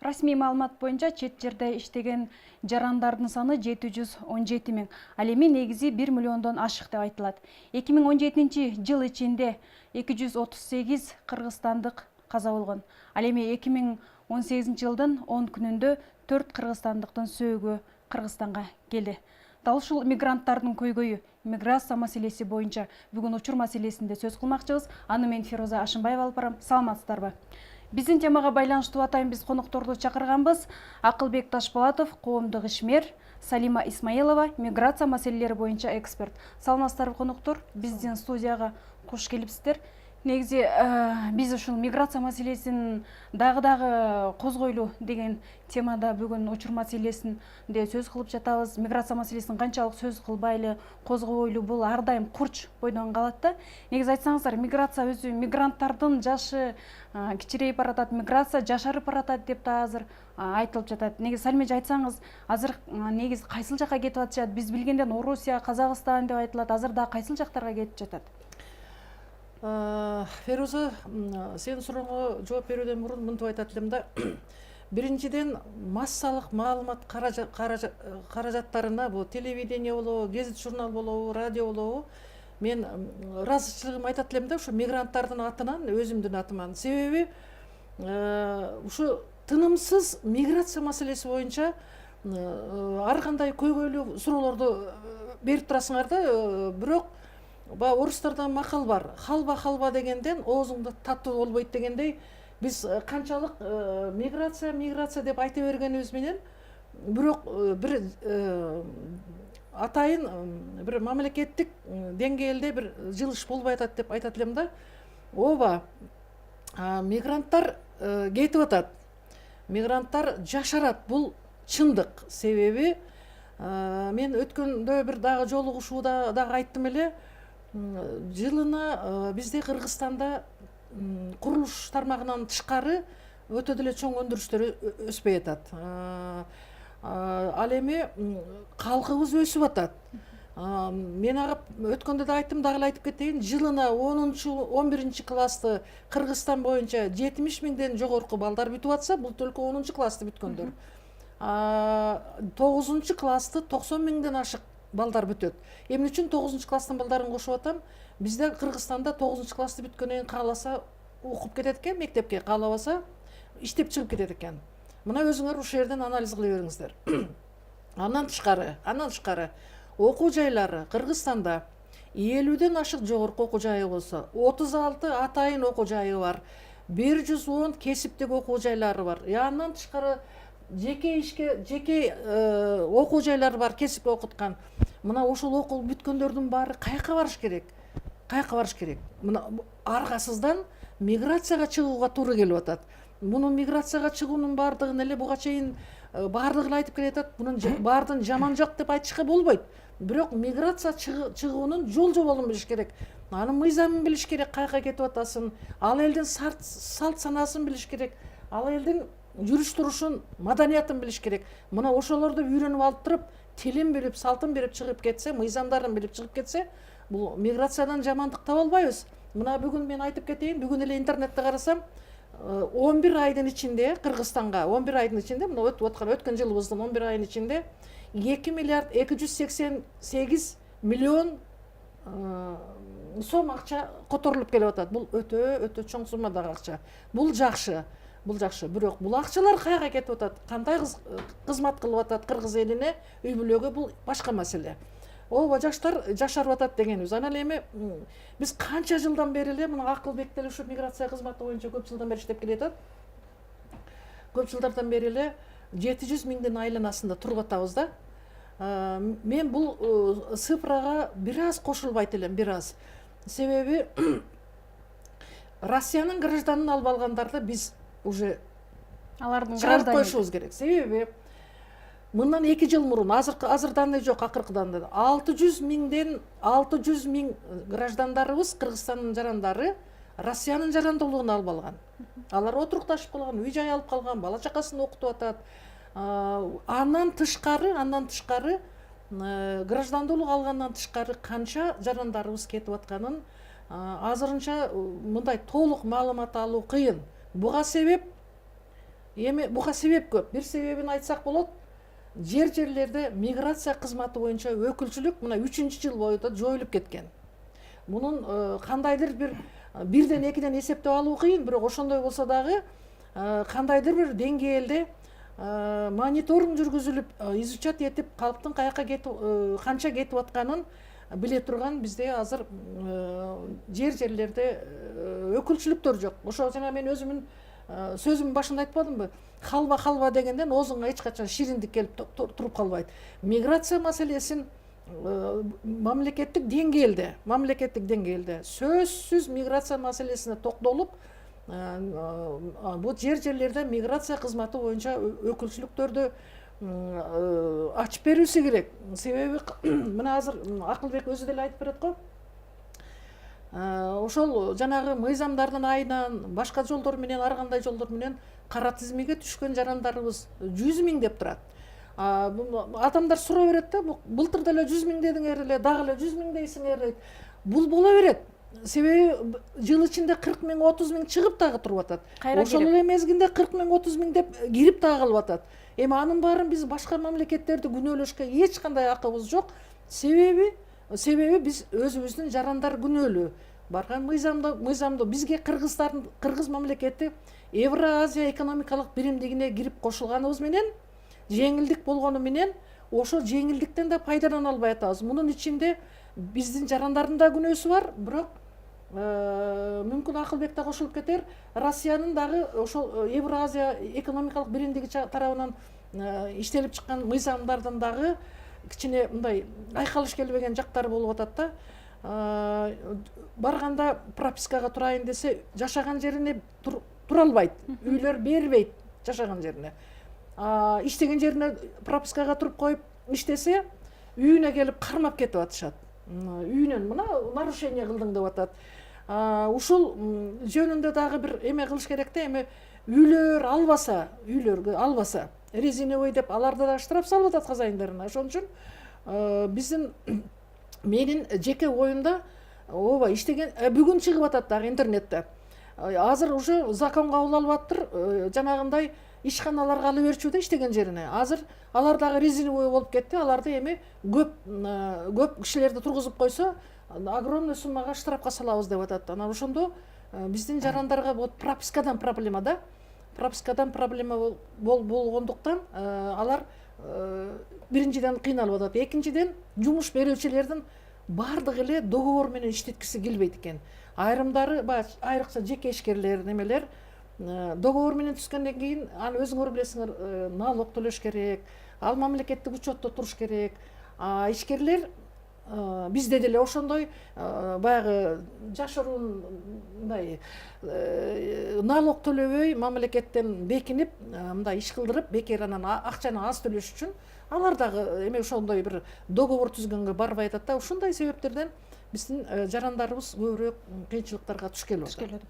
Расмий маалымат боюнча чет жерде иштеген жарандардын саны 717 миң. Ал эми негизи 1 миллиондон ашык деп айтылат. 2017 жыл ичинде 238 кыргызстандык каза болгон. Ал эми 2018 жылдын 10 күнүндө 4 кыргызстандыктын сөөгү Кыргызстанга келди. Дал ушул мигранттардын көйгөйү, миграция маселеси боюнча бүгүн учур маселесинде сөз кылмакчыбыз. Аны мен Фироза Ашымбаева алып барам. Саламатсыздарбы? Биздин темага байланыштуу атайын биз конокторду чакырганбыз. Акылбек Ташболатов, коомдук ишмер, Салима Исмаилова, миграция маселелери боюнча эксперт. Саламатсыздарбы коноктор? Биздин студияга куш келипсиздер. Негизи биз ушул миграция маселесин дагы козгойлу деген темада бүгүн учур маселесинде сөз кылып жатабыз. Миграция маселесин канчалык сөз кылбайлы, козгобойлу бул ар дайым курч бойдон калат да. Негизи айтсаңыздар, миграция өзү мигранттардын жашы кичирейип баратат, миграция жашарып баратат деп да азыр айтылып жатат. Негизи Салимеже айтсаңыз, азыр негизи кайсыл жакка кетип атышат? Биз билгенден Орусия, Казакстан деп айтылат. Азыр да кайсыл жактарга кетип жатат? Феруза, сенин сурооңо жооп берүүдөн мурун мынтип айтат элем да. Биринчиден, массалык маалымат каражаттарына, бул телевидение болобу, гезит журнал болобу, радио болобу, мен ыраазычылыгымды айтат элем да, ушу мигранттардын атынан, өзүмдүн атыман. Себеби ушу тынымсыз миграция маселеси боюнча ар кандай көйгөйлүү суроолорду берип турасыңар да, бирок орустарда макал бар. Халба дегенден оозуңда таттуу болбойт дегендей, биз канчалык миграция деп айта бергенибиз менен, бирок бир атайын бир мамлекеттик деңгээлде бир жылыш болбой атат деп айтат элем да. Ооба, мигранттар кетип атат. Мигранттар жашарат, бул чындык. Себеби мен өткөндө бир дагы жолугушууда дагы айттым эле, жылына бизде Кыргызстанда курулуш тармагынан тышкары өтө деле чоң өндүрүштөр өспөй атат. Ал эми калкыбыз өсүп атат. Мен өткөндө да айттым, дагы айтып кетейин, жылына 10-11 классты Кыргызстан боюнча 70 миңден жогорку балдар бүтүп атса, бул только 10 классты бүткөндөр. 9 классты 90 миңден ашык балдар бүтөт. Эмне үчүн 9 класстын балдарын кошуп атам? Бизде Кыргызстанда 9 классты бүткөндөн кааласа окуп кетет экен, мектепке, каалабаса иштеп чыгып кетет экен. Мына өзүңөр ушул жерден анализ кыла бериңиздер. Андан тышкары окуу жайлары Кыргызстанда 50ден ашык жогорку окуу жайы болсо, 36 атайын окуу жайы бар, 110 кесиптик окуу жайлары бар. Андан тышкары жеке окуу жайлары бар, кесип окуткан. Мына ошол окуу бүткөндөрдүн баары каяка барыш керек? Мына аргасыздан миграцияга чыгууга туура келип атат. Мунун миграцияга чыгуунун баардыгын эле буга чейин баардыгын айтып келатат. Мунун баардыгын жаман жок деп айтышка болбойт. Бирок миграция чыгуунун жол жоболун билиш керек. Анын мыйзамын билиш керек, каяка кетип атасын. Ал элдин салт санасын билиш керек. Ал элдин жүрүш турушун, маданиятын билиш керек. Мына ошолорду үйрөнүп алып туруп, тилин билип, салтын билип чыгып кетсе, мыйзамдарын билип чыгып кетсе, бул миграциядан жамандык таба албайбыз. Мына бүгүн мен айтып кетейин, бүгүн эле интернетте карасам, 11 айдын ичинде Кыргызстанга, 11 айдын ичинде, мына өткөн жылыбыздын 11 айдын ичинде 2 миллиард 288 миллион сом акча которулуп келип атат. Бул өтө чоң суммадагы акча. Бул жакшы. Бирок бул акчалар каяка кетип атат? Кандай кызмат кылып атат кыргыз элине, үй бүлөгө, бул башка маселе. Ооба, жаштар жашарып атат дегенбиз. Анан эми биз канча жылдан бери эле мына Акылбек деле ушу миграция кызматы боюнча көп жылдан бери иштеп келатат. Көп жылдардан бери эле 700 миңдин айланасында туруп атабыз да. Мен бул цифрага бир аз кошулбайт элем, бир аз. Себеби Россиянын гражданын алып алгандарды биз уже Алардын чыгарып коюшубуз керек. Себеби мындан 2 жыл мурун, азырдан эле жок, акыркыдан эле 600 миң граждандарыбыз, Кыргызстандын жарандары Россиянын жарандуулугун алып алган. Алар отурукташып калган, үй жай алып калган, бала чакасын окутуп атат. Андан тышкары граждандуулук алгандан тышкары канча жарандарыбыз кетип атканын азырынча мындай толук маалымат алуу кыйын. Буга себеп Эми буга себеп көп. Бир себебин айтсак болот. Жерлерде миграция кызматы боюнча өкүлчүлүк мына 3-жыл боюнча жоюлуп кеткен. Мунун кандайдыр бирден экиден эсептеп алуу кыйын, бирок ошондой болсо дагы кандайдыр бир деңгээлде мониторинг жүргүзүлүп, изучат этип, калктын каяка канча кетип атканын биле турган бизде азыр жерлерде өкүлчүлүктөр жок. Ошо жана мен өзүмүн сөзүмдүн башында айтпадымбы? Халва дегенден оозуңа эч качан шириндик келип туруп калбайт. Миграция маселесин мамлекеттик деңгээлде сөзсүз миграция маселесине токтолуп, бул жерлерде миграция кызматы боюнча өкүлчүлүктөрдү ачып берүүсү керек. Себеби мына азыр Акылбек өзү деле айтып берет го. Ошол жанагы мыйзамдардын айынан, башка жолдор менен, ар кандай жолдор менен кара тизмеге түшкөн жарандарыбыз 100 миң деп турат. Адамдар суроо берет да, былтыр деле 100 миң дедиңер эле, дагы эле 100 миң дейсиңер дейт. Бул боло берет. Себеби жыл ичинде 40 миң, 30 миң чыгып дагы туруп атат. Ошол эле мезгилде 40 миң, 30 миң деп кирип дагы калып атат. Эми анын баарын биз башка мамлекеттерди күнөөлөшкө эч кандай акыбыз жок. Себеби биз өзүбүздүн жарандар күнөөлүү. Барган мыйзамды бизге Кыргыз мамлекети Евразия экономикалык биримдигине кирип кошулганыбыз менен, жеңилдик болгону менен, ошо жеңилдиктен да пайдалана албай атабыз. Мунун ичинде биздин жарандардын да күнөөсү бар, бирок мүмкүн Акылбек да кошулуп кетер. Россиянын дагы ошол Евразия экономикалык биримдиги тарабынан иштелип чыккан мыйзамдардын дагы кичине мындай айкалыш келбеген жактары болуп атат да. Барганда пропискага турайын десе, жашаган жерине тура албайт. Үйлөр бербейт жашаган жерине. Иштеген жерине пропискага туруп коюп иштесе, үйүнө келип кармап кетип атышат. Үйүнөн мына нарушение кылдың деп атат. Ушул жөнүндө дагы бир эме кылыш керек да, эми үйлөргө албаса, резиновый деп аларды да штраф салып атат хозяиндерине. Ошон үчүн биздин менин жеке оюмда ооба иштеген бүгүн чыгып атат дагы интернетте. Азыр уже закон кабыл алып аттыр, жанагындай ишканаларга ала берчү да иштеген жерине. Азыр алар дагы резиновый болуп кетти. Аларды эми көп кишилерди тургузуп койсо, огромный суммага штрафка салабыз деп атат. Анан ошондо биздин жарандарга вот пропискадан проблема да. Пропискадан проблема болгондуктан алар биринчиден кыйналып атат. Экинчиден жумуш берүүчүлөрдүн бардыгы эле договор менен иштеткиси келбейт экен. Айрымдары айрыкча жеке ишкерлер, немелер договор менен түзгөндөн кийин аны өзүңөр билесиңер, налог төлөш керек, ал мамлекеттик учетто туруш керек. Ишкерлер бизде деле ошондой баягы жашыруун мындай налог төлөбөй мамлекеттен бекинип, мындай иш кылдырып, бекер анан акчаны аз төлөш үчүн алар дагы эме ошондой бир договор түзгөнгө барбай атат да. Ушундай себептерден биздин жарандарыбыз көбүрөөк кыйынчылыктарга түшкеле атат.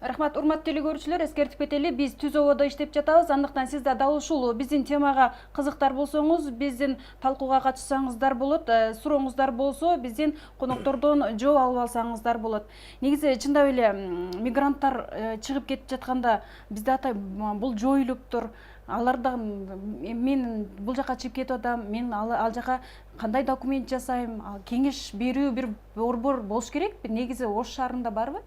Рахмат, урматтуу теле көрүүчүлөр, эскертип кетели, биз Түз ободо иштеп жатабыз. Андыктан сиз да дал ушул биздин темага кызыктар болсоңуз, биздин талкууга катышсаңыздар болот, сурооңуздар болсо, биздин коноктордон жооп алып алсаңыздар болот. Негизи чындап эле мигранттар чыгып кетип жатканда бизде атай бул жоюлуптур. Аларда мен бул жака чыгып кетип атам, мен ал жака кандай документ жасайм, кеңеш берүү бир борбор болуш керекпи? Негизи Ош шаарында барбы?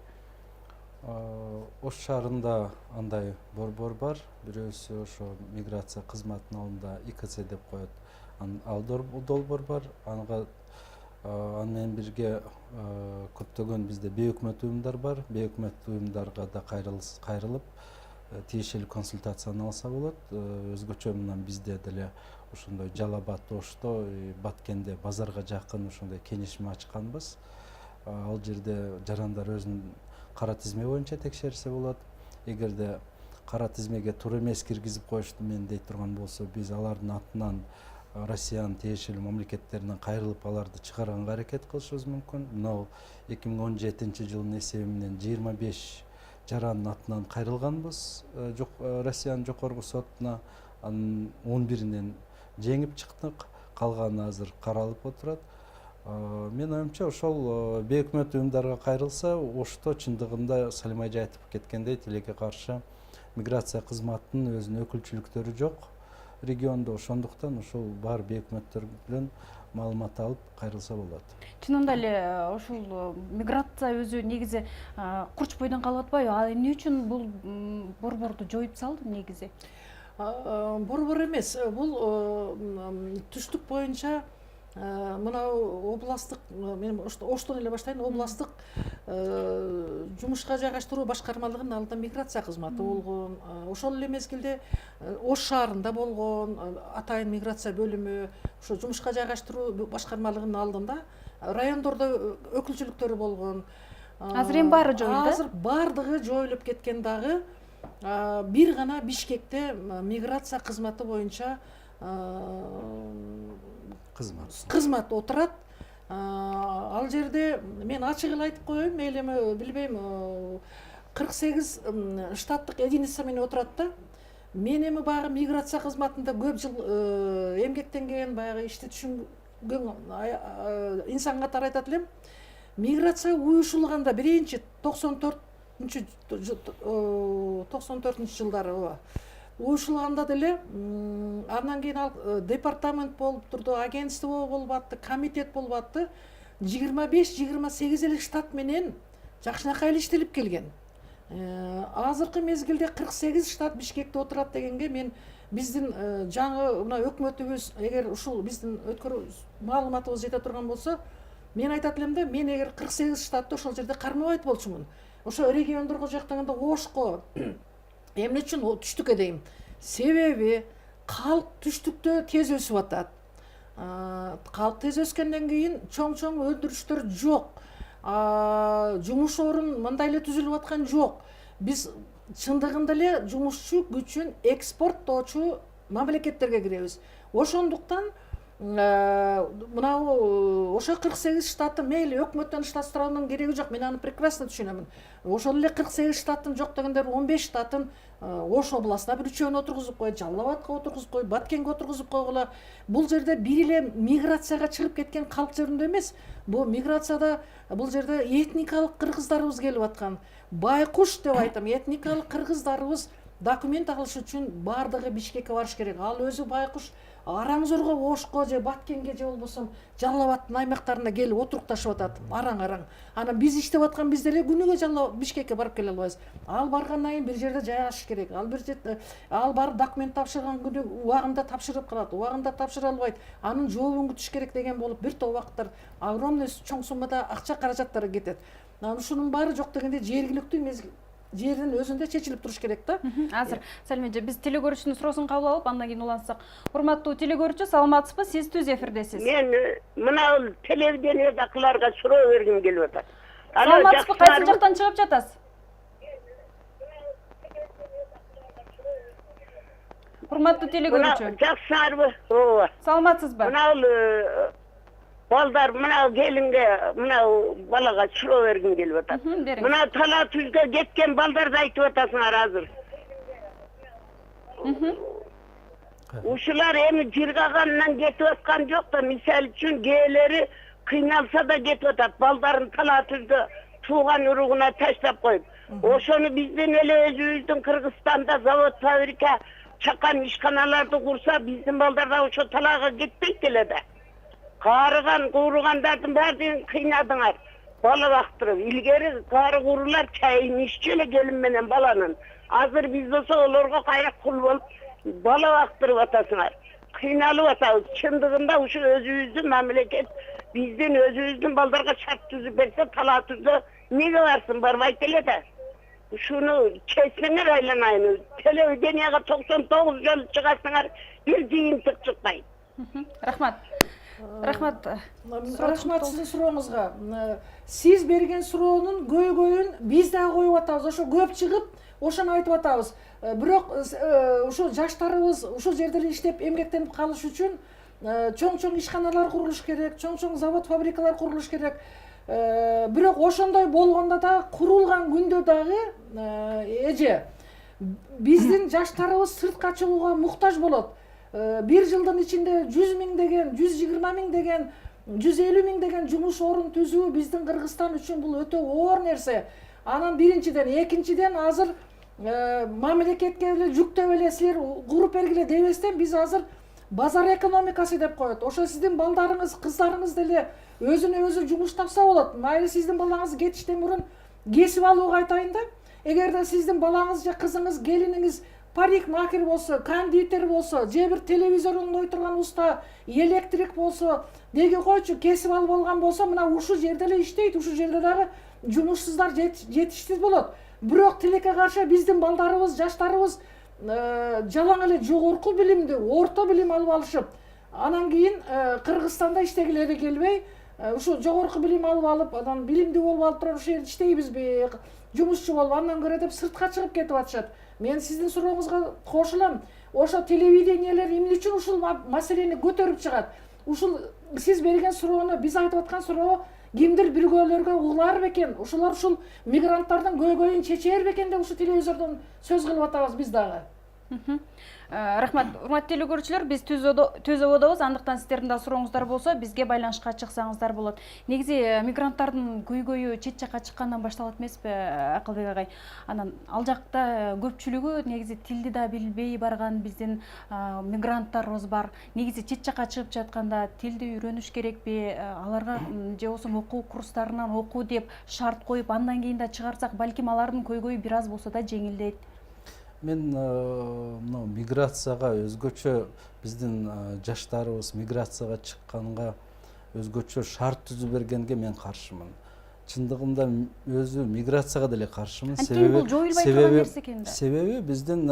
Ош шаарында андай борбор бар. Бирөөсү ошо миграция кызматынын алдында ИКЦ деп коет. Ал долбоор бар. Аны менен бирге көптөгөн бизде бейөкмөт уюмдар бар. Бейөкмөт уюмдарга да кайрылып тиешелүү консультацияны алса болот. Өзгөчө мындан бизде деле ошондой Жалал Абад, Ошто, Баткенде базарга жакын ошондой кеңешме ачканбыз. Ал жерде жарандар өзүнүн кара тизме боюнча текшерсе болот. Эгерде кара тизмеге туура эмес киргизип коюшту мен дей турган болсо, биз алардын атынан Россиянын тиешелүү мамлекеттерине кайрылып аларды чыгарганга аракет кылышыбыз мүмкүн. Мына 2017-жылдын эсеби менен 25 жарандын атынан кайрылганбыз Россиянын жогорку сотуна. Анын 11-инен жеңип чыктык, калганы азыр каралып отурат. Мен оюмча ошол бейөкмөт уюмдарга кайрылса, Ошто чындыгында Салимай айтып кеткендей тилекке каршы миграция кызматынын өзүнүн өкүлчүлүктөрү жок региондо, ошондуктан ушул бар өкмөттөр менен маалымат алып кайрылса болот. Чынында эле ушул миграция өзү негизи курч бойдон калып атпайбы? Ал эмне үчүн бул борборду жоюп салды негизи? Борбор эмес, бул түштүк боюнча мынау областык, мен Оштон эле баштайын, областык жумушка жайгаштыруу башкармалыгынын алдында миграция кызматы болгон. Ошол эле мезгилде Ош шаарында болгон атайын миграция бөлүмү, ошо жумушка жайгаштыруу башкармалыгынын алдында райондордо өкүлчүлүктөрү болгон. Азыр эми баары жоюлду? Азыр баардыгы жоюлуп кеткен, дагы бир гана Бишкекте миграция кызматы боюнча кызмат отурат. Ал жерде мен ачык эле айтып коеюн, мейли эми билбейм, 48 штаттык единица менен отурат да. Мен эми баягы миграция кызматында көп жыл эмгектенген, баягы ишти түшүнгөн инсан катары айтат элем. Миграция уюшулганда биринчи 94 жылдары уюшулганда деле, андан кийин ал департамент болуп турду, агентство болуп атты, комитет болуп атты. 25-28 эле штат менен жакшынакай эле иштелип келген. Азыркы мезгилде 48 штат Бишкекте отурат дегенге мен биздин жаңы мына өкмөтүбүз эгер ушул биздин маалыматыбыз жете турган болсо, мен айтат элем да, мен эгер 48 штатты ошол жерде кармабайт болчумун. Ошо региондорго жактаганда Ошко эмне үчүн түштүккө дейм? Себеби калк түштүктө тез өсүп атат. Калк тез өскөндөн кийин чоң өндүрүштөр жок. Жумуш орун мындай эле түзүлүп аткан жок. Биз чындыгында эле жумушчу күчүн экспорттоочу мамлекеттерге киребиз. Ошондуктан мынау ошо 48 штаты мейли өкмөттөн штаттыраунун кереги жок, мен аны прекрасно түшүнөмүн. Ошол эле 48 штаттын жок дегендер 15 штатын Ош областына бир үчөөнү отургузуп кой, Жалал Абадка отургузуп кой, Баткенге отургузуп койгула. Бул жерде бир эле миграцияга чыгып кеткен калк жөнүндө эмес. Бул миграцияда бул жерде этникалык кыргыздарыбыз келип аткан. Байкуш деп айтам, этникалык кыргыздарыбыз документ алыш үчүн баардыгы Бишкекке барыш керек. Ал өзү байкуш Араң-зорго, Ошко же Баткенге же болбосо Жалал Абадтын аймактарына келип отурукташып атат. Араң. Анан биз иштеп аткан бизде эле күнүгө Бишкекке барып келе албайбыз. Ал баргандан кийин бир жерде жайгашыш керек. Ал барып документ тапшырган күнү убагында тапшырып калат, убагында тапшыра албайт. Анын жообун күтүш керек деген болуп бир топ убакыттар огромный чоң суммада акча каражаттары кетет. Ушунун баары жок дегенде жергиликтүү жердин өзүндө чечилип туруш керек да. Азыр Салименже биз телегөрүүчүнүн суроосун кабыл алып, андан кийин улантсак. Урматтуу телегөрүүчү, саламатсызбы? Сиз түз эфирдесиз. Мен мына телевидениедакыларга суроо бергим келип атат. Саламатсызбы? Кайсы жактан чыгып жатасыз? Урматтуу телегөрүүчү. Жакшыңарбы? Ооба. Саламатсызбы? Мына балдар, мына келинге, мына балага суроо бергим келип атат. Мына тала түзгө кеткен балдарды айтып атасыңар азыр. Ушулар эми жыргагандан кетип аткан жок да, мисалы үчүн кээлери кыйналса да кетип атат. Балдарын тала түздө тууган уругуна таштап коюп. Ошону биздин эле өзүбүздүн Кыргызстанда завод, фабрика, чакан ишканаларды курса, биздин балдар да ошо талага кетпейт эле да. Карыган, кууругандардын баардыгын кыйнадыңар. Бала бактырып, илгери кары куурулар чайын иччү эле келин менен баланын. Азыр биз болсо олорго кайра кул болуп бала бактырып атасыңар. Кыйналып атабыз. Чындыгында ушу өзүбүздүн мамлекет биздин өзүбүздүн балдарга шарт түзүп берсе, тала түздө неге барсын, барбайт эле да. Ушуну чечсеңер айланайын. Телевиденияга 99 жолу чыгасыңар, бир жыйынтык чыкпайт. Рахмат. Рахмат сиздин сурооңузга. Сиз берген суроонун көйгөйүн биз да коюп атабыз. Ошо көп чыгып, ошону айтып атабыз. Бирок ушул жаштарыбыз ушул жерде иштеп эмгектенип калыш үчүн чоң ишканалар курулуш керек, чоң завод, фабрикалар курулуш керек. Бирок ошондой болгондо да, курулган күндө дагы эже биздин жаштарыбыз сыртка чыгууга муктаж болот. Bir жылдын ичинде 100 миң деген, 120 миң деген, 150 миң деген жумуш орун түзүү биздин Кыргызстан үчүн бул өтө оор нерсе. Анан биринчиден, экинчиден азыр мамлекетке эле жүктөп эле силер куруп бергиле дебестен биз азыр базар экономикасы деп коет. Ошо сиздин балдарыңыз, кыздарыңыз деле өзүнө өзү жумуш тапса болот. Майли сиздин балаңыз кетиштен мурун кесип алууга айтайын да. Эгерде сиздин балаңыз же кызыңыз, келиниңиз парикмахер болсо, кондитер болсо, же бир телевизор ойной турган уста, электрик болсо, деги койчу кесип алып алган болсо, мына ушул жерде эле иштейт, ушул жерде дагы жумушсуздар жетиштүү болот. Бирок тилекке каршы биздин балдарыбыз, жаштарыбыз жалаң эле жогорку билимди, орто билим алып алышып, анан кийин Кыргызстанда иштегилери келбей, ушу жогорку билим алып, анан билимдүү болуп алып туруп ушул жерде иштейбизби, жумушчу болуп, андан көрө деп сыртка чыгып кетип атышат. Мен сиздин сурооңузга кошулам. Ошо телевидениелер эмне үчүн ушул маселени көтөрүп чыгат? Ушул сиз берген суроону, биз айтып аткан суроо кимдир бирөөлөргө угулар бекен? Ушулар ушул мигранттардын көйгөйүн чечер бекен деп ушул телевизордон сөз кылып атабыз биз дагы. Рахмат, урматтуу көрүүчүлөр, биз түзөп одобуз, андыктан сиздердин да сурооңуздар болсо бизге байланышка чыксаңыздар болот. Негизи мигранттардын көйгөйү чет жакка чыккандан башталат эмеспи, Акылбек агай? Анан ал жакта көпчүлүгү негизи тилди да билбей барган биздин мигранттарыбыз бар. Негизи чет жакка чыгып жатканда тилди үйрөнүш керекпи? Аларга же болсо окуу курстарынан окуу деп шарт коюп, андан кийин да чыгарсак, балким алардын көйгөйү бир аз болсо да жеңилдейт. Мен мына миграцияга өзгөчө биздин жаштарыбыз миграцияга чыкканга өзгөчө шарт түзүп бергенге мен каршымын. Чындыгында өзү миграцияга деле каршымын. Себеби биздин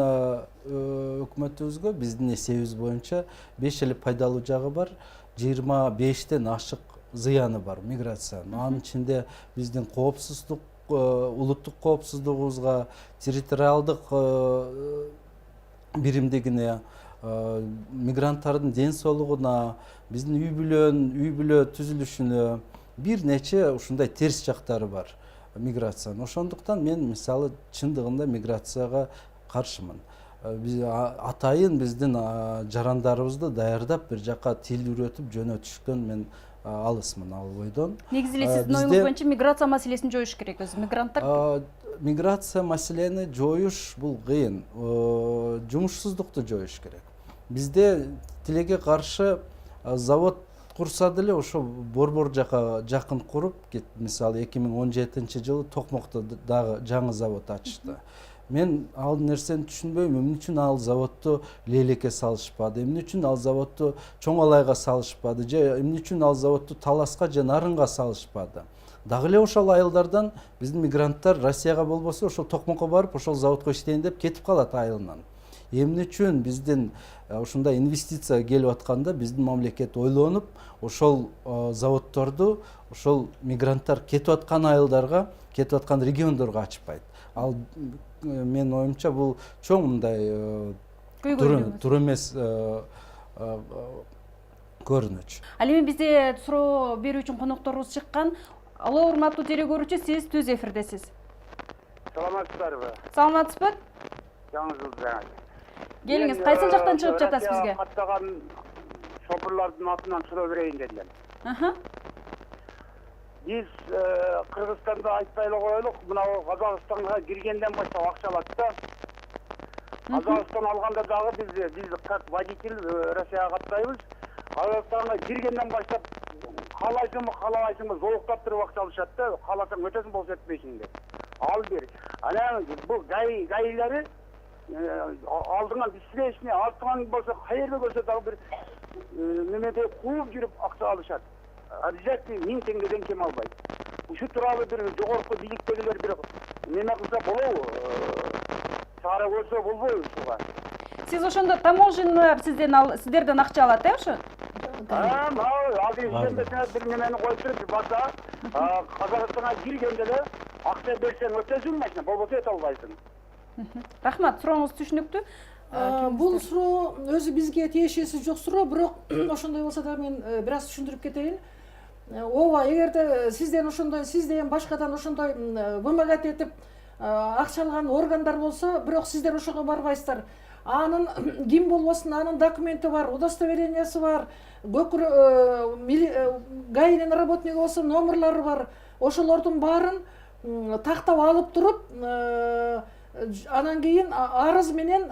өкмөтүбүзгө биздин эсебибиз боюнча 5 эле пайдалуу жагы бар, 25тен ашык зыяны бар миграциянын. Анын ичинде биздин коопсуздук, улуттук коопсуздугубузга, территориалдык биримдигине, мигранттардын ден соолугуна, биздин үй бүлө түзүлүшүнө бир нече ушундай терс жактары бар миграциянын. Ошондуктан мен мисалы чындыгында миграцияга каршымын. Биз атайын биздин жарандарыбызды даярдап бир жака тил үйрөтүп жөнөтүштөн мен алысмын, ал бойдон. Негизи эле сиздин оюңуз боюнча миграция маселесин жоюш керек өзү. Мигранттар миграция маселени жоюш бул кыйын. Жумушсуздукту жоюш керек. Бизде тилекке каршы завод курса деле ошо борбор жака жакын куруп кетти. Мисалы 2017-жылы Токмокто дагы жаңы завод ачышты. Мен ал нерсени түшүнбөйм, эмне үчүн ал заводду Лейлекке салышпады, эмне үчүн ал заводду Чоң Алайга салышпады, же эмне үчүн ал заводду Таласка же Нарынга салышпады. Дагы эле ошол айылдардан биздин мигранттар Россияга болбосо ошол Токмокко барып ошол заводко иштейин деп кетип калат айылынан. Эмне үчүн биздин ушундай инвестиция келип атканда биздин мамлекет ойлонуп, ошол заводдорду ошол мигранттар кетип аткан айылдарга, кетип аткан региондорго ачпайт. Ал мен оюмча бул чоң мындай туура эмес көрүнүч. Ал эми бизде суроо берүү үчүн конокторубуз чыккан. Алло, урматтуу теле көрүүчү, сиз түз эфирдесиз. Саламатсыздарбы? Саламатсызбы? Жаңы жыл жаңы. Келиңиз, кайсыл жактан чыгып жатасыз бизге? Каттаган шопурлардын атынан суроо берейин дедим. Биз Кыргызстанда айтпай эле коелук, мына Казакстанга киргенден баштап акча алат да. Казакстан алганда дагы биз как водитель Россияга каттайбыз. Казакстанга киргенден баштап каалайсыңбы зоолуктап туруп акча алышат да, кааласаң өтөсүң болсо өтпөйсүң деп. Ал бир. Анан бул гаилери алдыңан бисилешине, артыңан болсо каерде көрсө дагы бир немеде кууп жүрүп акча алышат. Обязательно 1000 теңгеден кем албайт. Ушу тууралуу бир жогорку бийликтегилер бир неме кылса болобу? Чара көрсө болбойбу ушуга? Сиз ошондо таможенный сиздерден акча алат, ошо? Ал бир немени коюп туруп баса, Казакстанга киргенде эле акча берсең өтөсүң машина, болбосо өтө албайсың. Рахмат, сурооңуз түшүнүктүү. Бул суроо өзү бизге тиешеси жок суроо, бирок ошондой болсо да мен бир аз түшүндүрүп кетейин. Ооба, эгерде сизден ошондой, сизден башкадан ошондой вымогать этип акча алган органдар болсо, бирок сиздер ошого барбайсыздар. Анын ким болбосун, анын документи бар, удостоверениясы бар, гаинин работниги болсо номерлары бар. Ошолордун баарын тактап алып туруп, анан кийин арыз менен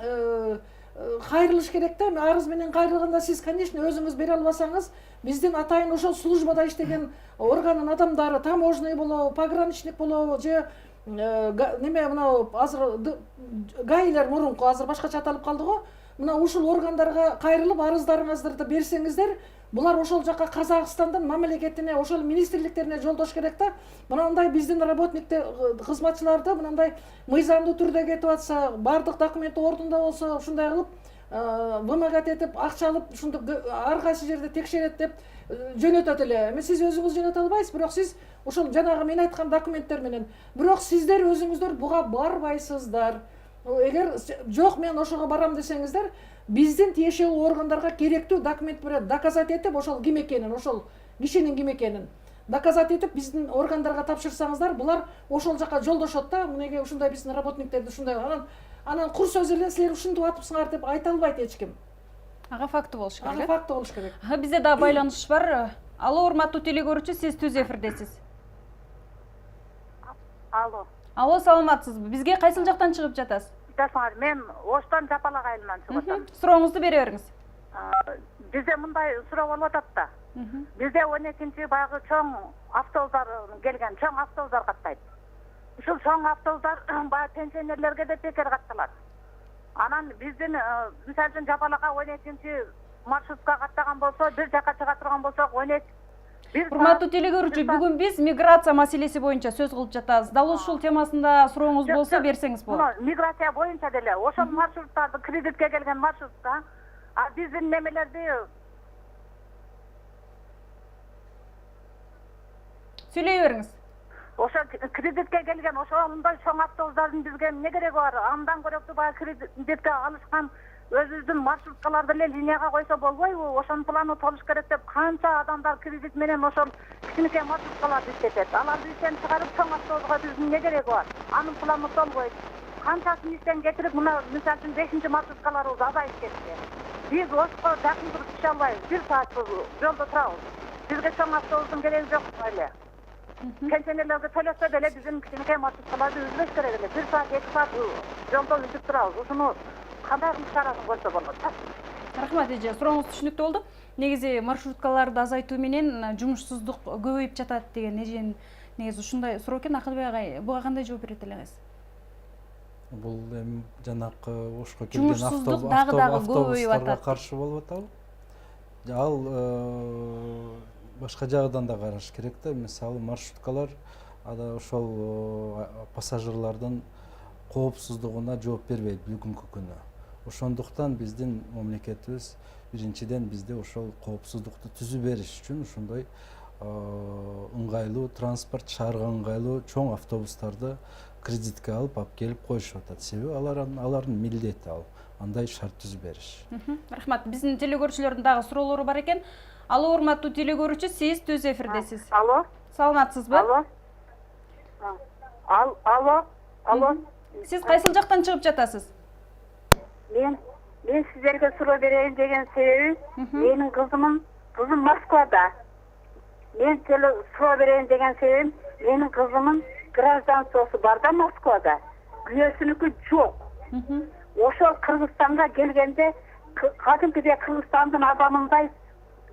кайрылыш керек да. Арыз менен кайрылганда сиз, конечно, өзүңүз бере албасаңыз, биздин атайын ошол службада иштеген органдын адамдары, таможный болобу, пограничник болобу, же неме мына азыр гаилер мурунку азыр башкача аталып калды го. Мына ушул органдарга кайрылып арыздарыңыздарды берсеңиздер, булар ошол жака Казакстандын мамлекетине, ошол министрликтерине жолдош керек да. Мынандай биздин работниктер, кызматчыларды мындай мыйзамдуу түрдө кетип атса, бардык документи ордунда болсо, ушундай кылып вымогать этип, акча алып, ушундай ар кайсы жерде текшерет деп жөнөтөт эле. Эми сиз өзүңүз жөнөтө албайсыз, бирок сиз ошол жанагы мен айткан документтер менен, бирок сиздер өзүңүздөр буга барбайсыздар. Эгер жок мен ошого барам десеңиздер, биздин тиешелүү органдарга керектүү документ берет, доказать этип, ошол ким экенин, ошол кишинин ким экенин доказать этип биздин органдарга тапшырсаңыздар, булар ошол жака жолдошот да. Мынеге ушундай биздин работниктерди ушундай, анан кур сөз эле силер ушинтип атыпсыңар деп айта албайт эч ким. Ага факты болуш керек. Ага факты болуш керек. Бизде да байланыш бар. Алло, урматтуу телекөрүүчү, сиз түз эфирдесиз. Алло. Алло, саламатсызбы? Бизге кайсыл жактан чыгып жатасыз? Жашаңар, мен Оштан Жапалак айылынан чыгып атам. Сурооңузду бере бериңиз. Бизде мындай суроо болуп атат да. Бизде 12-чи баягы чоң автобустар келген, чоң автобустар каттайт. Ушул чоң автобустар баягы пенсионерлерге де бекер катталат. Анан биздин мисалы үчүн Жапалакка 12-чи маршрутка каттаган болсо, бир жака чыга турган болсок 12 Урматтуу телекөрүүчү, бүгүн биз миграция маселеси боюнча сөз кылып жатабыз. Дал ушул темасында сурооңуз болсо берсеңиз болот. Миграция боюнча деле ошол маршруттарды кредитке келген маршрутка, биздин немелерди Сүйлөй бериңиз. ошо кредитке келген ошондой чоң автобустардын бизге эмне кереги бар? Андан көрөктүү баягы кредитке алышкан өзүбүздүн маршруткаларды эле линияга койсо болбойбу? Ошонун планы толуш керек деп канча адамдар кредит менен ошол кичинекей маршруткаларды иштетет. Аларды иштен чыгарып чоң автобуска биздин эмне кереги бар? Анын планы толбойт. Канчасын иштен кетирип, мына мисалы үчүн 5-чи маршруткаларыбыз азайып кетти. Биз Ошко жакын туруп иши албайбыз, 1 саат жолдо турабыз. Бизге чоң автобустун кереги жок эле. Пенсионерлерге төлөсө деле биздин кичинекей маршруткаларды үзбөш керек эле. 1 саат 2 саат жолдо үзүп турабыз. Ушуну кандай кылыш чарасын көрсө болот? Рахмат эже, сурооңуз түшүнүктүү болду. Негизи маршруткаларды азайтуу менен жумушсуздук көбөйүп жатат деген эженин негизи ушундай суроо экен. Акылбек агай, буга кандай жооп берет элеңиз? Бул эми жанакы Ошко келген Жумушсуздук дагы көбөйүп атат. каршы болуп атабы? Ал башка жагынан да караш керек да. Мисалы маршруткалар ошол пассажирлардын коопсуздугуна жооп бербейт бүгүнкү күнү. Ошондуктан биздин мамлекетибиз биринчиден бизде ошол коопсуздукту түзүп бериш үчүн ушундай ыңгайлуу транспорт, шаарга ыңгайлуу чоң автобустарды кредитке алып келип коюшуп атат. Себеби алардын милдети ал. Андай шарт түзүп бериш. Рахмат. Биздин телекөрүүчүлөрдүн дагы суроолору бар экен. Алло, урматтуу телекөрүүчү, сиз түз эфирдесиз. Алло. Саламатсызбы? Алло. Алло. Алло. Сиз кайсыл жактан чыгып жатасыз? Мен сиздерге суроо берейин деген себебим, менин кызым Москвада. Мен суроо берейин деген себебим, менин кызымын гражданствосу бар да Москвада. Күйөөсүнүкү жок. Ошол Кыргызстанга келгенде кадимкидей Кыргызстандын адамындай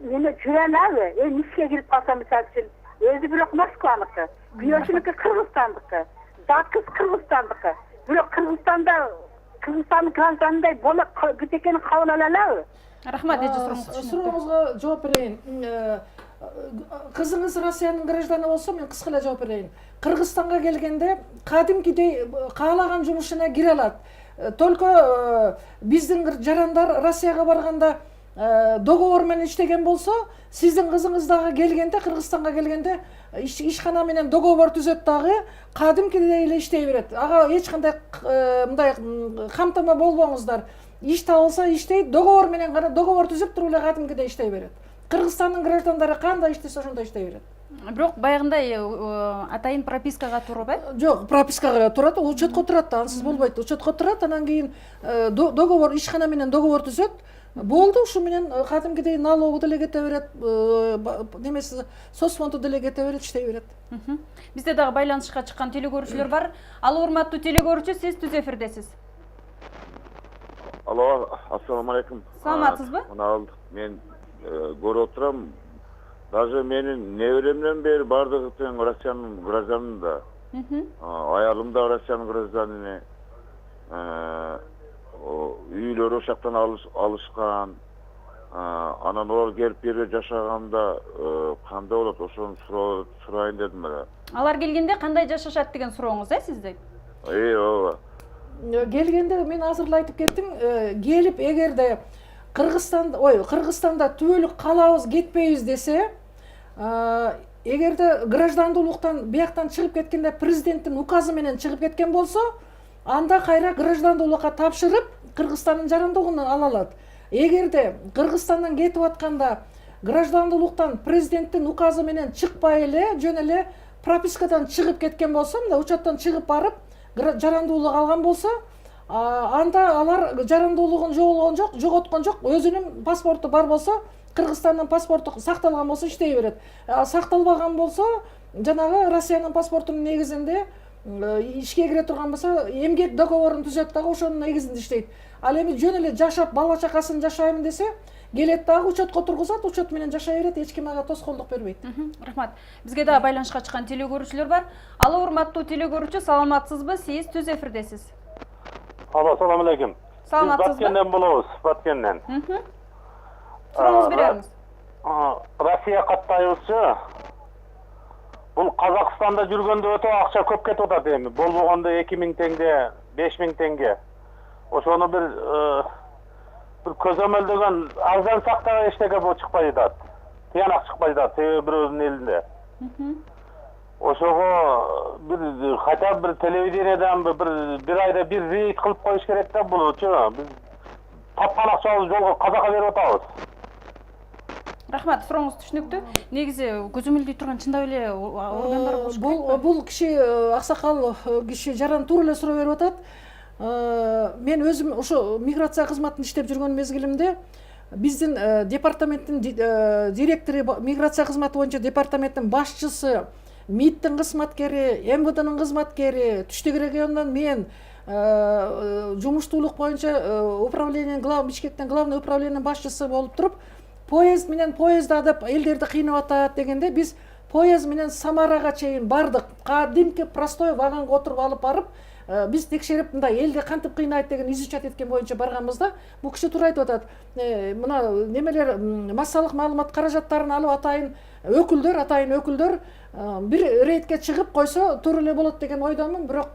мени жүрө алабы? Ишке кирип калса мисалы үчүн, өзү бирок Москваныкы, күйөөсүнүкү Кыргызстандыкы, закыз Кыргызстандыкы. Бирок Кыргызстандын гражданындай болуп битекени кабыл ала алабы? Рахмат эже, сурооңузду Сурооңузга жооп берейин. Кызыңыз Россиянын гражданы болсо, мен кыска эле жооп берейин. Кыргызстанга келгенде кадимкидей каалаган жумушуна кире алат. Только биздин жарандар Россияга барганда договор менен иштеген болсо, сиздин кызыңыз дагы келгенде, Кыргызстанга келгенде ишкана менен договор түзөт дагы, кадимкидей эле иштей берет. Ага эч кандай мындай камтама болбоңуздар. Иш табылса иштейт, договор менен гана договор түзүп туруп эле кадимкидей иштей берет. Кыргызстандын граждандары кандай иштесе ошондой иштей берет. Бирок баягындай атайын пропискага туруп, Жок, пропискага турат, учетко турат, ансыз болбойт. Учетко турат, анан кийин договор ишкана менен договор түзөт. Болду, ушу менен кадимкидей налогу деле кете берет, немеси соцфонду деле кете берет, иштей берет. Бизде дагы байланышка чыккан телекөрүүчүлөр бар. Алло, урматтуу телекөрүүчү, сиз түз эфирдесиз. Алло, ассаламу алейкум. Саламатсызбы? Мына мен көрүп отурам. Даже менин неберемден бери бардыгы тең Россиянын гражданын да. Аялым да Россиянын гражданины. Үйлөрү ошактан алышкан. Анан олар келип жерге жашаганда кандай болот, ошону сурайын дедим эле. Алар келгенде кандай жашашат деген сурооңуз, сизде? Ооба. Келгенде мен азыр эле айтып кеттим, келип эгерде Кыргызстанда түбөлүк калабыз, кетпейбиз десе, эгерде граждандуулуктан бияктан чыгып кеткенде президенттин указы менен чыгып кеткен болсо, анда кайра граждандуулукка тапшырып Кыргызстандын жарандыгын ала алат. Эгерде Кыргызстандан кетип атканда граждандуулуктан президенттин указы менен чыкпай эле, жөн эле пропискадан чыгып кеткен болсо, мына учеттон чыгып барып жарандуулук алган болсо, анда алар жарандуулугун жоготкон жок, өзүнүн паспорту бар болсо, Кыргызстандын паспорту сакталган болсо иштей берет. Сакталбаган болсо, жанагы Россиянын паспортунун негизинде ишке кире турган болсо, эмгек договорун түзөт дагы ошонун негизинде иштейт. Ал эми жөн эле жашап, бала чакасын жашайм десе, келет дагы учетко тургузат, учет менен жашай берет, эч ким ага тоскоолдук бербейт. Рахмат. Бизге дагы байланышка чыккан телекөрүүчүлөр бар. Алло, урматтуу телекөрүүчү, саламатсызбы? Сиз түз эфирдесиз. Алло, салам алейкум. Саламатсызбы? Баткенден болобуз, Баткенден. Сурооңузду беребиз. Россия каттайбызчы. Бул Казакстанда жүргөндө өтө акча көп кетип атат эми. Болбогондо 2000 теңге, 5000 теңге. Ошону бир көзөмөлдөгөн арзан сактаган эчтеке чыкпай жатат. Тыянак чыкпай жатат, себеби бирөөнүн элинде. Ошого бир хотя бы телевидениеден бир айда бир рейд кылып коюш керек да булчу. Биз тапкан акчабызды жолго казакка берип атабыз. Рахмат, сурооңуз түшүнүктүү. Негизи көзөмөлдөй турган чындап эле органдар болуш керек. Бул киши аксакал киши жаран туура эле суроо берип атат. Мен өзүм ошо миграция кызматында иштеп жүргөн мезгилимде биздин департаменттин директору, миграция кызматы боюнча департаменттин башчысы, МИДтин кызматкери, МВДнын кызматкери, Түштүк регионунан мен жумуштуулук боюнча управлениянын Бишкектен главный управлениянын башчысы болуп туруп, поезд менен поездда деп элдерди кыйнап атат дегенде, биз поезд менен Самарага чейин бардык. Кадимки простой вагонго отуруп алып барып, биз текшерип, мындай элди кантип кыйнайт деген изучат эткен боюнча барганбызда, бул киши туура айтып атат. Мына немелер массалык маалымат каражаттарын алып атайын өкүлдөр бир рейдке чыгып койсо туура эле болот деген ойдомун, бирок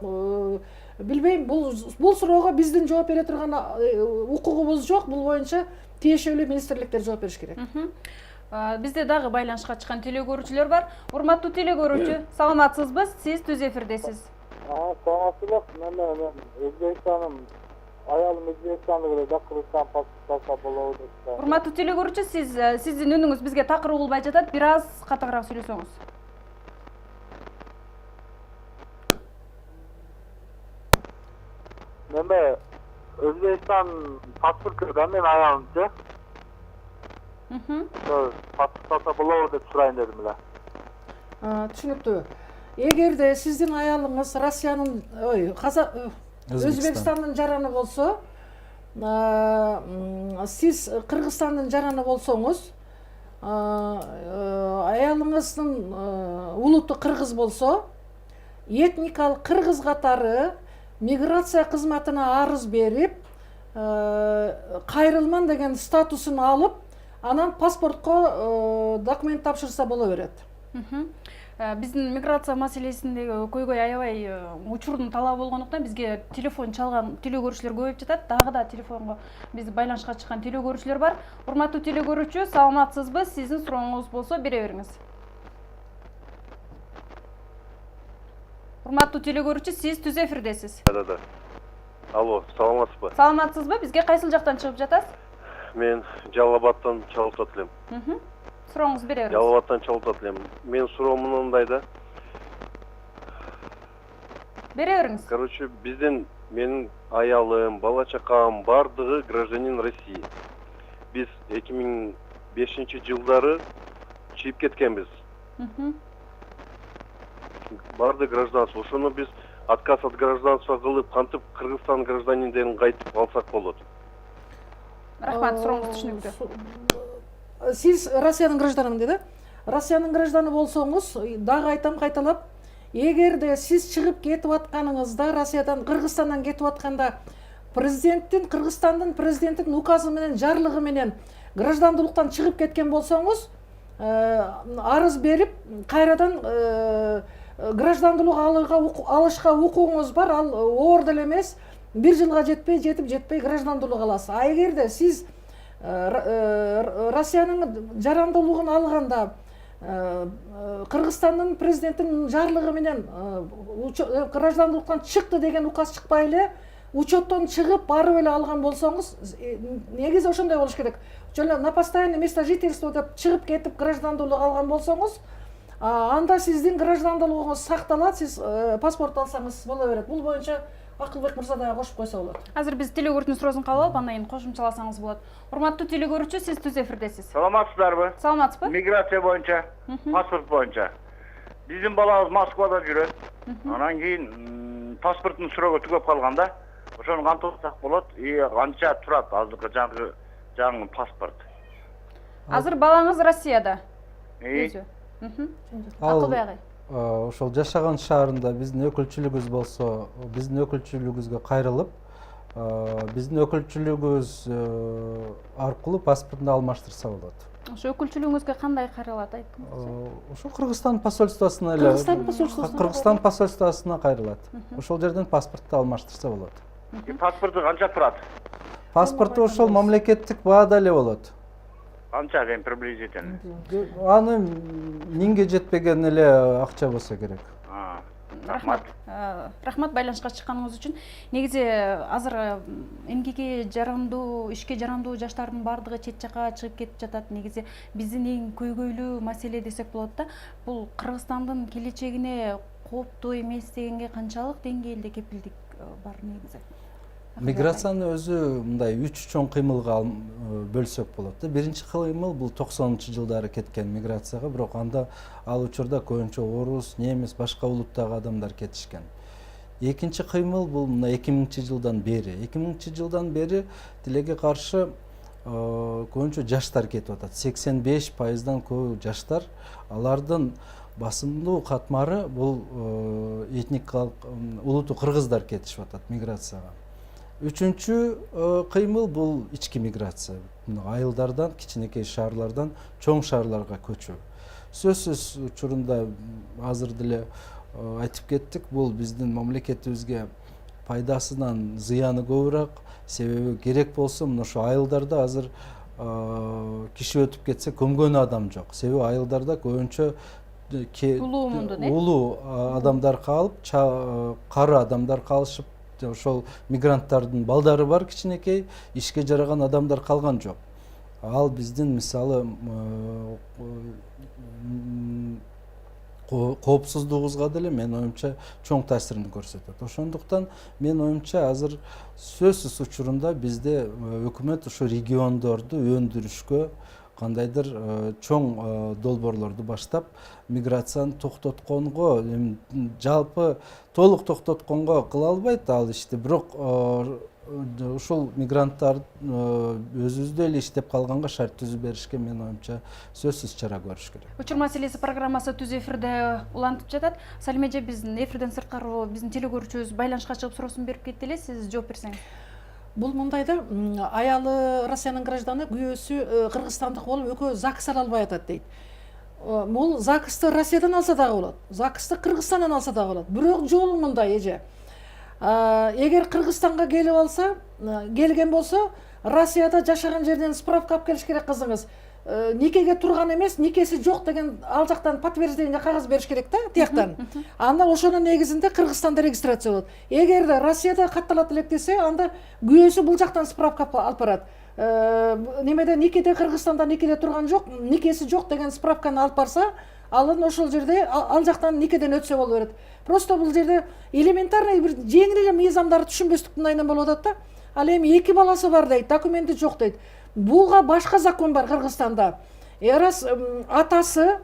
билбейм, бул суроого биздин жооп бере турган укугубуз жок. Бул боюнча тиешелүү министрликтер жооп бериш керек. Бизде дагы байланышка чыккан телекөрүүчүлөр бар. Урматтуу телекөрүүчү, саламатсызбы? Сиз түз эфирдесиз. Саламатсызбы? Мен Өзбекстандын аялым Өзбекстанда да Кыргызстан паспорту болобу деп. Урматтуу телекөрүүчү, сиздин үнүңүз бизге такыр угулбай жатат. Бир аз катагыраак сүйлөсөңүз. Мен Өзбекстан паспорту да мен аялымчы. Паспорту болобу деп сурайын дедим эле. Түшүнүктүү. Эгерде сиздин аялыңыз Россиянын, Өзбекстандын жараны болсо, сиз Кыргызстандын жараны болсоңуз, аялыңыздын улуту кыргыз болсо, этникалык кыргыз катары миграция кызматына арыз берип, кайрылман деген статусун алып, анан паспортко документ тапшырса боло берет. Биздин миграция маселесиндеги көйгөй аябай учурдун талабы болгондуктан бизге телефон чалган телекөрүүчүлөр көбөйүп жатат. Дагы да телефонго биз байланышка чыккан телекөрүүчүлөр бар. Урматтуу телекөрүүчү, саламатсызбы? Сиздин сурооңуз болсо бере бериңиз. Урматтуу телекөрүүчү, сиз түз эфирдесиз. Да. Алло, саламатсызбы? Саламатсызбы? Бизге кайсыл жактан чыгып жатасыз? Мен Жалал Абадтан чалып атылем. Сурооңузду бере бериңиз. Жалал Абадтан чалып атылем. Мен суроом мындай да. Бере бериңиз. Короче, биздин менин аялым, бала чакам бардыгы гражданин России. Biz 2005 жылдары чыйып кеткенбиз. Барды гражданство. Ошону биз отказ от гражданства кылып, кантип Кыргызстан гражданиндерин кайтып алсак болот. Рахмат, сурооңуз түшүнүктүү. Сиз Россиянын гражданымын деди. Россиянын гражданы болсоңуз, дагы айтам кайталап, эгерде сиз чыгып кетип атканыңызда, Россиядан, Кыргызстандан кетип атканда Кыргызстандын президентинин указы менен, жарлыгы менен граждандуулуктан чыгып кеткен болсоңуз, арыз берип, кайрадан граждандуулук алышка укугуңуз бар. Ал оор деле эмес, 1 жылга жетпей граждандуулук аласыз. А эгерде сиз Россиянын жарандуулугун алганда Кыргызстандын президентинин жарлыгы менен граждандуулуктан чыкты деген указ чыкпай эле учеттон чыгып барып эле алган болсоңуз, негизи ошондой болуш керек. Жана на постоянное место жительства деп чыгып кетип граждандуулук алган болсоңуз, анда сиздин граждандуулугуңуз сакталат, сиз паспорт алсаңыз боло берет. Бул боюнча Акылбек мырза да кошуп койсо болот. Азыр биз телекөрүүчүнүн суроосун кабыл алып, андан кийин кошумчаласаңыз болот. Урматтуу телекөрүүчү, сиз түз эфирдесиз. Саламатсыздарбы? Саламатсызбы? Миграция боюнча, паспорт боюнча. Биздин балабыз Москвада жүрөт. Анан кийин паспорттун срогу түгөп калганда, ошону кантип алсак болот? Канча турат азыркы жаңы паспорт? Азыр балаңыз Россияда. Өзү. Акылбек агай. Ошол жашаган шаарында биздин өкүлчүлүгүбүз болсо, биздин өкүлчүлүгүбүзгө кайрылып, биздин өкүлчүлүгүбүз аркылуу паспортун алмаштырса болот. Ошо өкүлчүлүгүңүзгө кандай кайрылат айткыңызчы? Ошо Кыргызстан посольствосуна эле, Кыргызстан посольствосуна кайрылат. Ошол жерден паспортду алмаштырса болот. Паспорту канча турат? Паспорту ошол мамлекеттик баада эле болот. Канча эми приблизительно? Аны миңге жетпеген эле акча болсо керек. Рахмат. Рахмат байланышка чыкканыңыз үчүн. Негизи азыр эмгекке жарандуу, ишке жарандуу жаштардын бардыгы чет жака чыгып кетип жатат. Негизи биздин эң көйгөйлүү маселе десек болот да. Бул Кыргызстандын келечегине кооптуу эмес дегенге канчалык деңгээлде кепилдик бар негизи? Миграцияны өзү мындай 3 чоң кыймылга бөлсөк болот да. Биринчи кыймыл бул 90-жылдары кеткен миграцияга, бирок анда ал учурда көбүнчө орус, немис, башка улуттагы адамдар кетишкен. Экинчи кыймыл бул мына 2000-жылдан бери. 2000-жылдан бери тилеге каршы көбүнчө жаштар кетип атат. 85%дан көбү жаштар. Алардын басымдуу катмары бул этникалык улуту кыргыздар кетишип атат миграцияга. Үчүнчү кыймыл бул ички миграция. Айылдардан, кичинекей шаарлардан чоң шаарларга көчүү. Сөзсүз учурунда азыр деле айтып кеттик, бул биздин мамлекетибизге пайдасынан зыяны көбүрөөк. Себеби керек болсо мына ошо айылдарда азыр киши өтүп кетсе көмгөн адам жок. Себеби айылдарда көбүнчө улуу адамдар калып, кары адамдар калышып, ошол мигранттардын балдары бар, кичинекей ишке жараган адамдар калган жок. Ал биздин мисалы коопсуздугубузга деле менин оюмча чоң таасирин көрсөтөт. Ошондуктан менин оюмча азыр сөзсүз учурунда бизде өкмөт ушу региондорду өндүрүшкө кандайдыр чоң долбоорлорду баштап миграцияны токтотконго, жалпы толук токтотконго кыла албайт ал ишти, бирок ушул мигранттар өзүбүздө эле иштеп калганга шарт түзүп беришке менин оюмча сөзсүз чара көрүш керек. Учур маселеси программасы түз эфирде улантып жатат. Салим эже, биздин эфирден сырткары биздин телекөрүүчүбүз байланышка чыгып суроосун берип кетти эле, сиз жооп берсеңиз. Бул мындайда, аялы Россиянын гражданы, күйөөсү кыргызстандык болуп, экөө ЗАГС ала албай атат дейт. Бул ЗАГСты Россиядан алса дагы болот, ЗАГСты Кыргызстандан алса дагы болот. Бирок жолу мындай эже. Эгер Кыргызстанга келип алса, келген болсо, Россияда жашаган жерден справка алып келиш керек кызыңыз. Никеге турган эмес, никеси жок деген ал жактан подтверждение кагаз бериш керек да, тияктан. Анда ошонун негизинде Кыргызстанда регистрация болот. Эгерде Россияда катталат элек десе, анда күйөөсү бул жактан справка алып барат. Немеде никеде Кыргызстанда никеде турган жок, никеси жок деген справканы алып барса, алын ошол жерде ал жактан никеден өтсө боло берет. Просто бул жерде элементарный бир жеңил эле мыйзамдарды түшүнбөстүктүн айынан болуп атат да. Ал эми 2 баласы бар дейт, документи жок дейт. буга башка закон бар Кыргызстанда. Раз атасы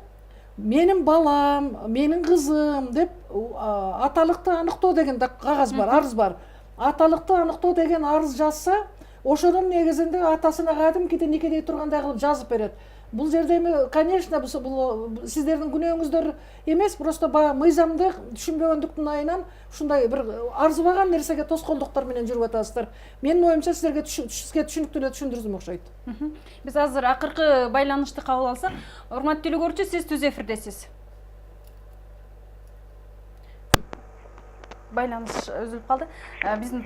менин балам, менин кызым деп аталыкты аныктоо деген кагаз бар, арыз бар. Аталыкты аныктоо деген арыз жазса, ошонун негизинде атасына кадимкидей никедей тургандай кылып жазып берет. Бул жерде эми, конечно, бул сиздердин күнөөңүздөр эмес, просто баягы мыйзамды түшүнбөгөндүктүн айынан ушундай бир арзыбаган нерсеге тоскоолдуктар менен жүрүп атасыздар. Менин оюмча силерге түшүнүктүү эле түшүндүрдүм окшойт. Биз азыр акыркы байланышты кабыл алсак, урматтуу телекөрүүчү, сиз түз эфирдесиз. Байланыш үзүлүп калды. Биздин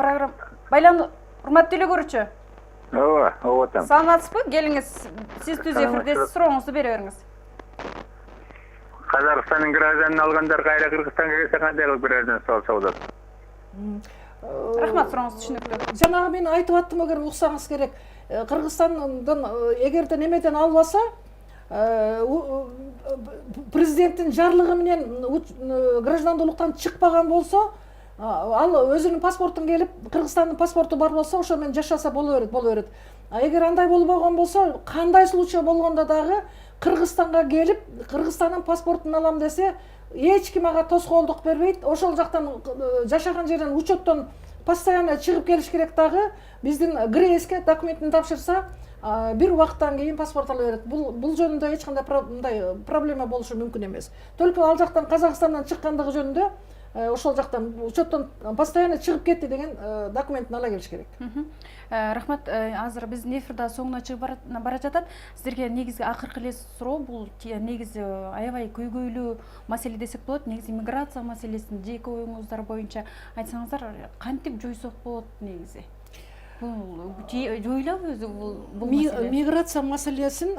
программа урматтуу телекөрүүчү. Ооба там. Саламатсызбы? Келиңиз. Сиз түз эфирдесиз, сурооңузду бере бериңиз. Казакстанын гражданын алгандар кайра Кыргызстанга келсе кандай кылып граждан салса болот? Рахмат, сурооңуз түшүнүктүү. Жанагы мен айтып аттым, эгер уксаңыз керек. Кыргызстандын эгерде немеден албаса, президенттин жарлыгы менен граждандуулуктан чыкпаган болсо, ал өзүнүн паспортун келип, Кыргызстандын паспорту бар болсо, ошо менен жашаса боло берет. Эгер андай болбогон болсо, кандай случай болгондо дагы Кыргызстанга келип, Кыргызстандын паспортун алам десе, эч ким ага тоскоолдук бербейт. Ошол жактан жашаган жерден учеттон постоянно чыгып келиш керек дагы. Биздин ГРЭСке документин тапшырса, бир убакыттан кийин паспорт ала берет. Бул жөнүндө эч кандай проблема болушу мүмкүн эмес. Только ал жактан Казакстандан чыккандыгы жөнүндө ошол жактан учеттон постоянно чыгып кетти деген документин ала келиш керек. Рахмат, азыр биздин эфирде соңуна чыгып бара жатат. Сиздерге негизги акыркы эле суроо, бул негизи аябай көйгөйлүү маселе десек болот. Негизи миграция маселесин жеке оюңуздар боюнча айтсаңыздар, кантип жойсок болот негизи? Бул жоюлабы өзү бул маселе? Миграция маселесин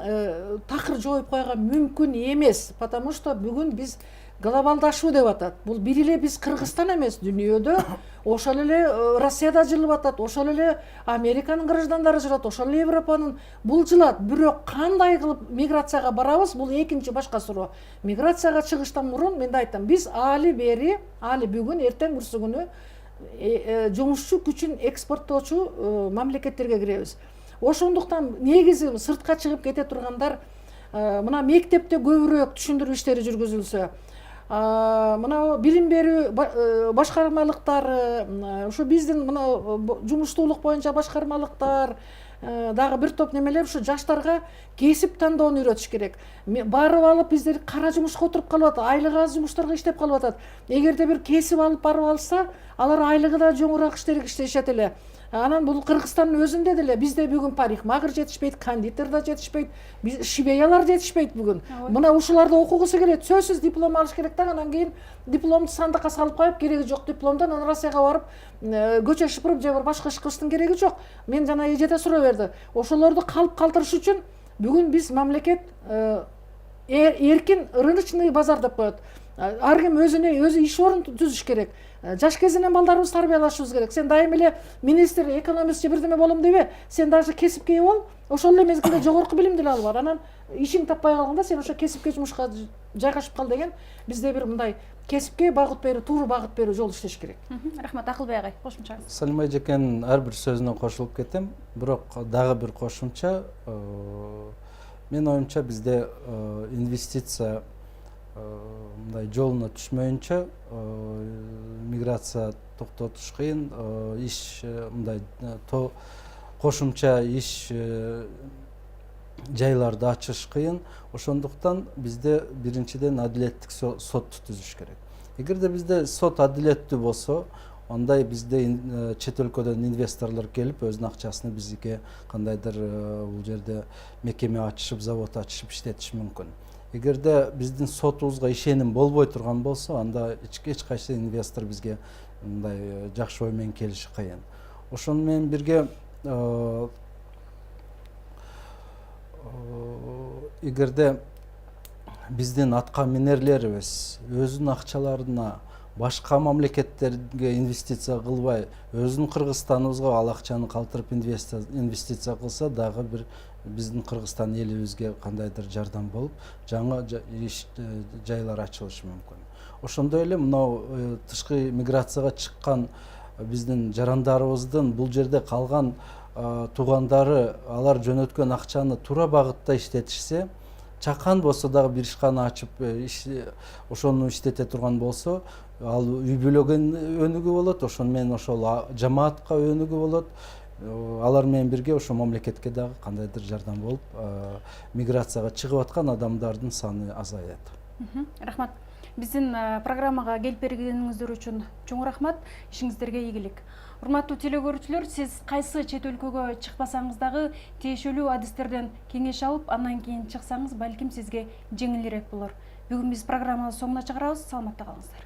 такыр жоюп койгон мүмкүн эмес, потому что бүгүн биз глобалдашуу деп атат. Бул бир эле биз Кыргызстан эмес, дүйнөдө ошол эле Россияда жылып атат, ошол эле Американын граждандары жылат, ошол эле Европанын бул жылат. Бирок кандай кылып миграцияга барабыз, бул экинчи башка суроо. Миграцияга чыгыштан мурун мен да айттым, биз али бүгүн, эртең бүрсүгүнү жумушчу күчүн экспорттоочу мамлекеттерге киребиз. Ошондуктан негизи сыртка чыгып кете тургандар мына мектепте көбүрөөк түшүндүрүү иштери жүргүзүлсө, мына билим берүү башкармалыктары, ушу биздин мына жумуштуулук боюнча башкармалыктар, дагы бир топ немелер ушу жаштарга кесип тандоону үйрөтүш керек. Барып алып биздер кара жумушка отуруп калып атат, айлыгы аз жумуштарга иштеп калып атат. Эгерде бир кесип алып барып алса, алар айлыгы да жоңураак иштешет эле. Анан бул Кыргызстандын өзүндө деле бизде бүгүн парикмахер жетишпейт, кондитер да жетишпейт, шибеялар жетишпейт бүгүн. Мына ушуларды окугусу келет, сөзсүз диплом алыш керек да, анан кийин дипломду сандыкка салып коюп, кереги жок дипломдон анан Россияга барып көчө шыпырып же бир башка иш кылыштын кереги жок. Мен жана эжете суроо берди. Ошолорду калп калтырыш үчүн бүгүн биз мамлекет эркин рыночный базар деп коет. Ар ким өзү иш орун түзүш керек. Жаш кезинен балдарыбызды тарбиялашыбыз керек. Сен дайым эле министр, экономист же бирдеме болом дебе. Сен даже кесипке ээ бол. Ошол эле мезгилде жогорку билимди алып бар. Анан ишиң таппай калганда сен ошо кесипке жумушка жайгашып кал деген бизде бир мындай кесипке багыт берүү, туура багыт берүү жол иштеш керек. Рахмат, Акылбек агай, кошумчаңыз. Салимай эжекенин ар бир сөзүнө кошулуп кетем. Бирок дагы бир кошумча, менин оюмча бизде инвестиция мындай жолуна түшмөйүнчө миграция токтотуш кыйын, иш мындай кошумча иш жайларды ачыш кыйын. Ошондуктан бизде биринчиден адилеттик сотту түзүш керек. Эгерде бизде сот адилеттүү болсо, ондай бизде чет өлкөдөн инвесторлор келип өзүнүн акчасын бизге кандайдыр бул жерде мекеме ачышып, завод ачышып иштетиши мүмкүн. Эгерде биздин сотубузга ишеним болбой турган болсо, анда эч кайсы инвестор бизге мындай жакшы ой менен келиши кыйын. Ошону менен бирге эгерде биздин атка минерлерибиз өзүнүн акчаларына башка мамлекеттерге инвестиция кылбай, өзүнүн Кыргызстаныбызга ал акчаны калтырып инвестиция кылса, дагы бир биздин Кыргызстан элибизге кандайдыр жардам болуп, жаңы иш жайлар ачылышы мүмкүн. Ошондой эле мынау тышкы миграцияга чыккан биздин жарандарыбыздын бул жерде калган туугандары алар жөнөткөн акчаны туура багытта иштетишсе, чакан болсо дагы бир ишкана ачып ошону иштете турган болсо, ал үй бүлөгө өнүгүү болот, ошону менен ошол жамаатка өнүгүү болот. Алар менен бирге ошо мамлекетке дагы кандайдыр жардам болуп, миграцияга чыгып аткан адамдардын саны азаят. Рахмат. Биздин программага келип бергениңиздер үчүн чоң рахмат. Ишиңиздерге ийгилик. Урматтуу телекөрүүчүлөр, сиз кайсы чет өлкөгө чыкпасаңыз дагы тиешелүү адистерден кеңеш алып, андан кийин чыксаңыз, балким сизге жеңилирээк болор. Бүгүн биз программабыз соңуна чыгарабыз. Саламатта калыңыздар.